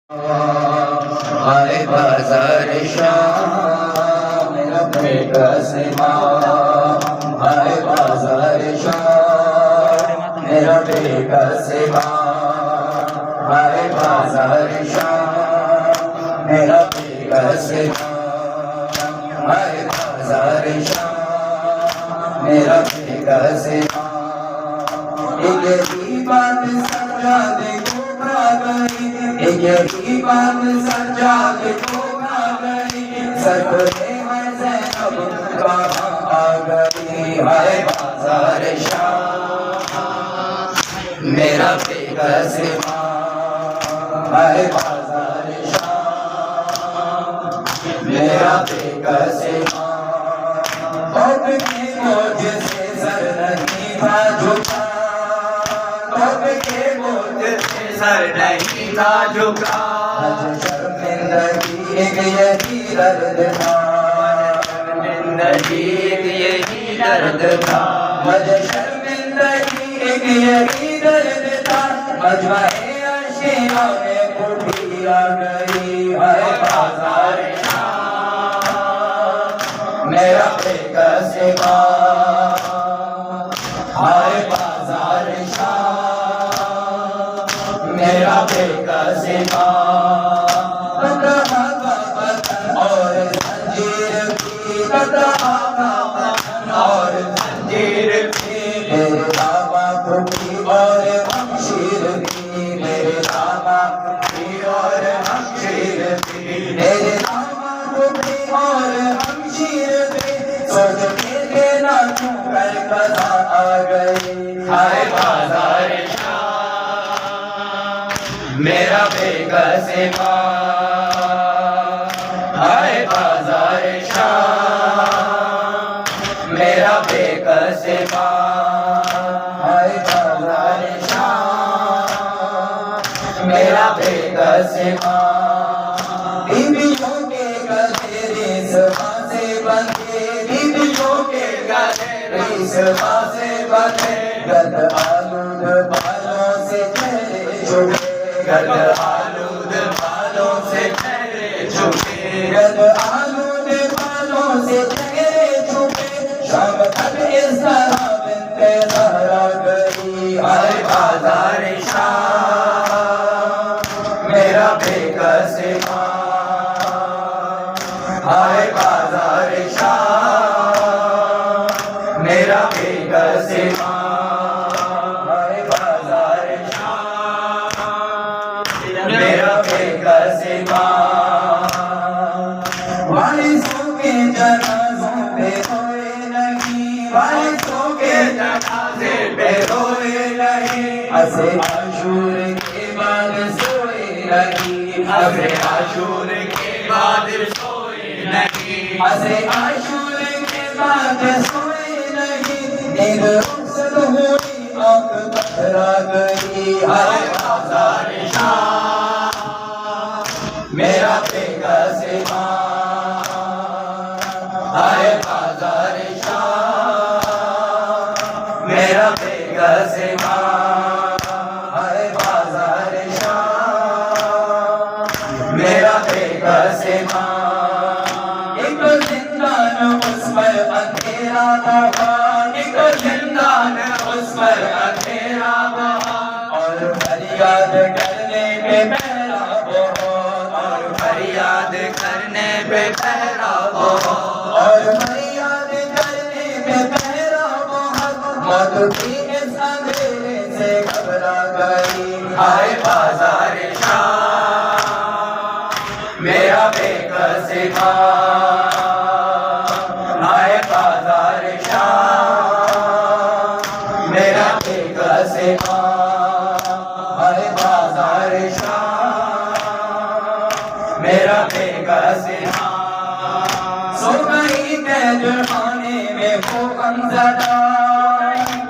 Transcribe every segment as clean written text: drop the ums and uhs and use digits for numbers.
آئے بازار شام ربے کا سما، آئے بازار شام ربے کا سما، آئے بازار شام ربے کا سما، آئے بازار شام ربے کا سما۔ یہی بات سجاد کو کھا گئی، یہی بات سجاد کو کھا گئی، سرکرے میں زینب کہاں آ گئی۔ ہائے بازار شام میرا بے کس ماں، ہائے بازار شام میرا بے کس ماں۔ خوف کے بوجھ سے سر نہیں تھا جھکا، خوف کے بوجھ سے سر نہیں تھا جھکا، شرمندگی ایک یہی درد تھا، شرمندگی ایک یہی درد تھا، شرمندگی ایک یہی درد تھا۔ مجمع اشیاء میں کھٹی آ گئی، ہائے بازار شام میرا بے کس ماں، ہائے بازار شام میرا بے کس ماں۔ کٹا کا وطن اور زنجیر بھی، کٹا کا وطن اور زنجیر بھی، میرے داماد بھی اور ہمشیر بھی، میرے داماد بھی اور ہمشیر بھی، میرے داماد بھی اور ہمشیر بھی، سوچ کے دینا کیوں کر قضا آ گئی۔ ہائے بازار شام میرا بے کس ماں، ہائے بازار شام میرا بے کس ماں، ہائے بازار شام میرا بے کس ماں۔ بیویوں کے گلے ریزواں سے بندھے، بیویوں کے گلے ریزواں سے بندھے، گرد آلود بالوں سے چہرے چھپے، گرد آلود بالوں سے چہرے چھپے، گرد آلود بالوں سے چہرے چھپے، شام تک اس طرح بنت زہرا گئی۔ ہائے بازار شام میرا بے کس ماں، ہائے بازار شام میرا بے کس ماں، ہائے بازار شام میرا بے کس ماں۔ وارثوں کے جنازوں پہ روئے نہیں، وارثوں کے جنازے پہ روئے نہیں، اسے عاشور کے بعد سوئے نہیں، اسے عاشور کے بعد سوئے نہیں، اسے عاشور کے بعد سوئے نہیں، نیند رخصت ہوئی آنکھ پتھرا گئی۔ ہائے بازار شام میرا بے کس ماں، ہائے بازار شام میرا بے کس ماں، ہائے بازار شام میرا بے کس ماں۔ ایک زندان اس پر اندھیرا بہا، ایک زندان اس پر اندھیرا بہا، اور فریاد کرنے پہ پہرا بہت، اور فریاد کرنے پہ پہرا بہت، اور فریاد کرنے پہ پہرا بہت، موت بھی اس اندھیرے سے گھبرا گئی۔ ہائے بازار شام میرا بے کس ماں، ہائے بازار شام میرا بے کس ماں، ہائے بازار شام میرا بے کس ماں۔ سو گئی قید خانے میں وہ غمزدہ،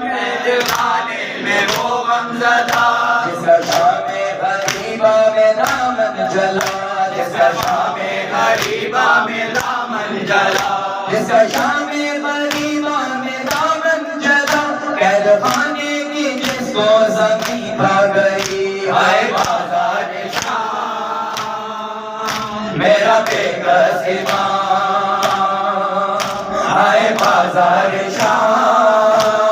قید خانے میں وہ غمزدہ، جس کا شام غریبہ میں دامن جلا، جس کا شام غریبہ میں دامن جلا، جس کا شام غریبہ میں دامن جلا، قید خانے کی جس کو زمین کھا گئی۔ ہائے بازار شام میرا بے کس امام آئے بازار شام،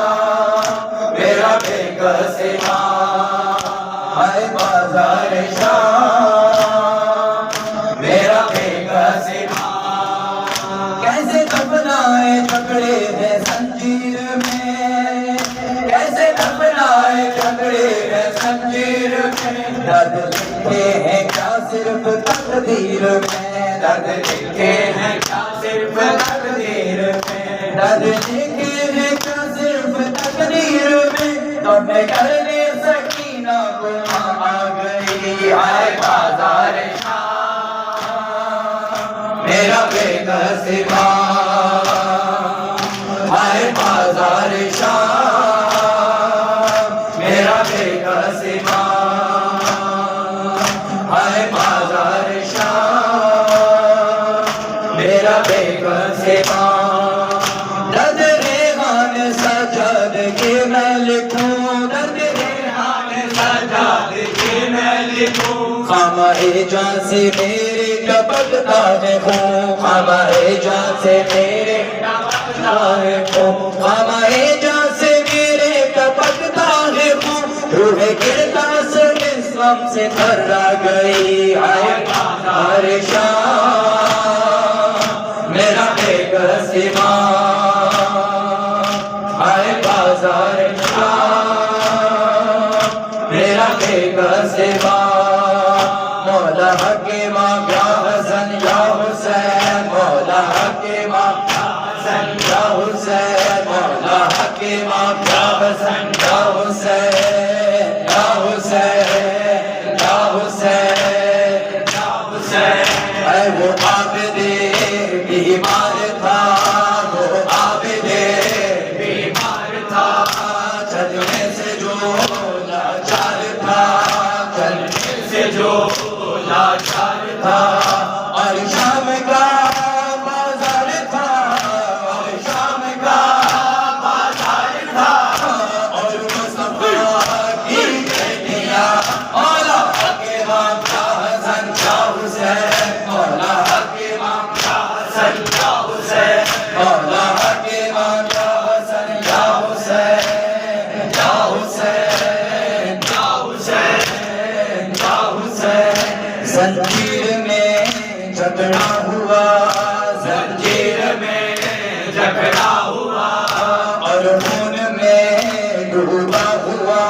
میرا بے کس امام آئے بازار شام، میرا بے کس امام کیسے دفنائے جھگڑے ہیں زنجیر میں، کیسے دفنائے جھگڑے ہیں زنجیر میں، درد لکھے ہیں کیا صرف تقدیر میں، درد لکھے ہیں کیا صرف تقدیر میں، درد لکھے ہیں کیا صرف تقدیر میں، تو میں کرنے سکینہ کو آ گئی آئے بازار شام، میرا بے کس امام آئے بازار شام، میرا بے کس امام آئے بازار شام، میرا بے کس امام درد ریحان سجاد کے میں لکھوں، درد ریحان سجاد کے میں لکھوں، خامہ جان سے میرے ٹپکتا ہے خون، خامہ جان سے میرے ٹپکتا ہے خون، خامہ جان سے میرے ٹپکتا ہے خون، روح گرداس اسلام سے تھرا گئی آئے بازار شام، میرا بے کس امام آئے بازار شام، میرا بے کس امام، مولا حکیم یا حسن یا حسین، مولا حکیم یا حسن یا حسین، مولا حکیم یا حسن یا حسین، یا حسین یا حسین یا حسین، اے وہ عابد بیمار تھا، وہ عابد بیمار تھا، چلنے سے جو لاچار تھا، چلنے سے جو لاچار تھا، اور شام کا بازار تھا، اور شام کا بازار تھا، اور مصطفیٰ کی بیٹیاں مولا حکیم یا حسن یا حسین، مولا حکیم یا حسن یا حسین، مولا حکیم یا حسن یا حسین، یا حسین یا حسین یا حسین، زنجیر میں جھگڑا ہوا، زنجیر میں جھگڑا ہوا، اور خون میں ڈوبا ہوا،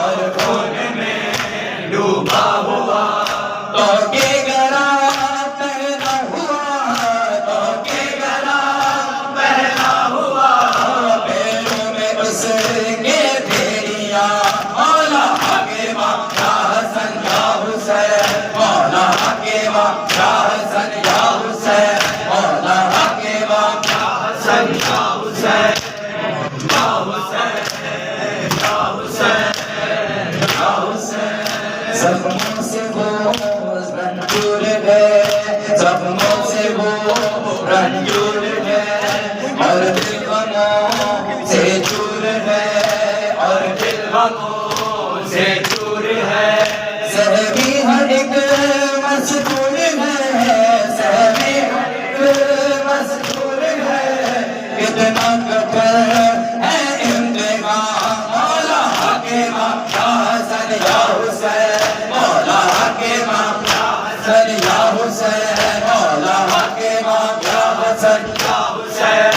اور خون میں ڈوبا ہوا، تو کے گرا پہنا ہوا، تو کے گرا پہنا ہوا، پیروں میں اس کے پھیریاں، مولا حکیم یا حسن یا حسین، مولا حکیم یا حسن یا حسین، مولا حکیم یا حسن یا حسین، یا حسین یا حسین یا حسین، زخموں سے وہ رنجور ہے، زخموں سے وہ رنجور ہے، اور دل غموں سے چور ہے، اور دل غموں سے چور ہے، سہمی ہر ایک مسطور ہے، سہمی ہر ایک مسطور ہے، کتنا کٹر ہے امتحان، مولا حکیم یا حسن یا حسین، مولا حکیم یا حسن یا حسین، مولا حکیم یا حسن یا حسین،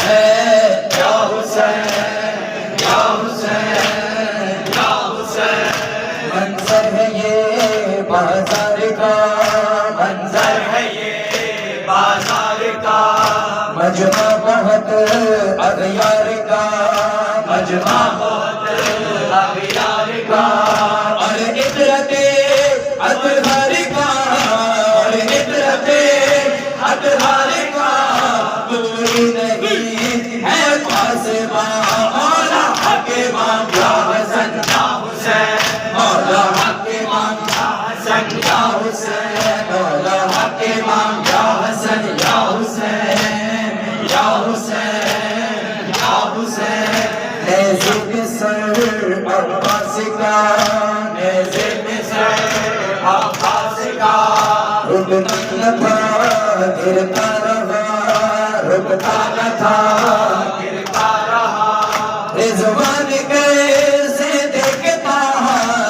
یا حسین یا حسین یا حسین، منظر ہے یہ بازار کا، منظر ہے یہ بازار کا، مجمع بہت اغیار کا، مجمع بہت اغیار کا، اور عبرت اطہار کا، اور عبرت اطہار کا، کوئی نہیں ہے پاسباں، مولا حکیم یا حسن یا حسین، مولا حکیم یا حسن یا حسین، مولا حکیم یا حسن یا حسین، یا حسین یا حسین، نیزے پہ سر عباس کا، نیزے پہ سر عباس کا، رکن گرتا رہا رضوان کیسے دیکھتا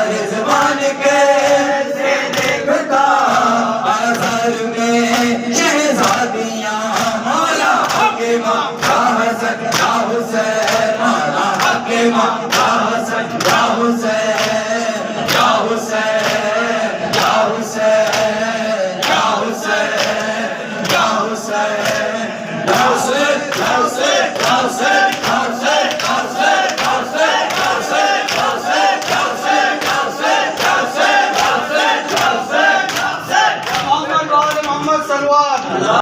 رضوان کیسے دیکھتا آزار میں شہزادیاں مولا حکیمہ یا حسن یا حسین مولا حکیمہ یا حسن یا حسین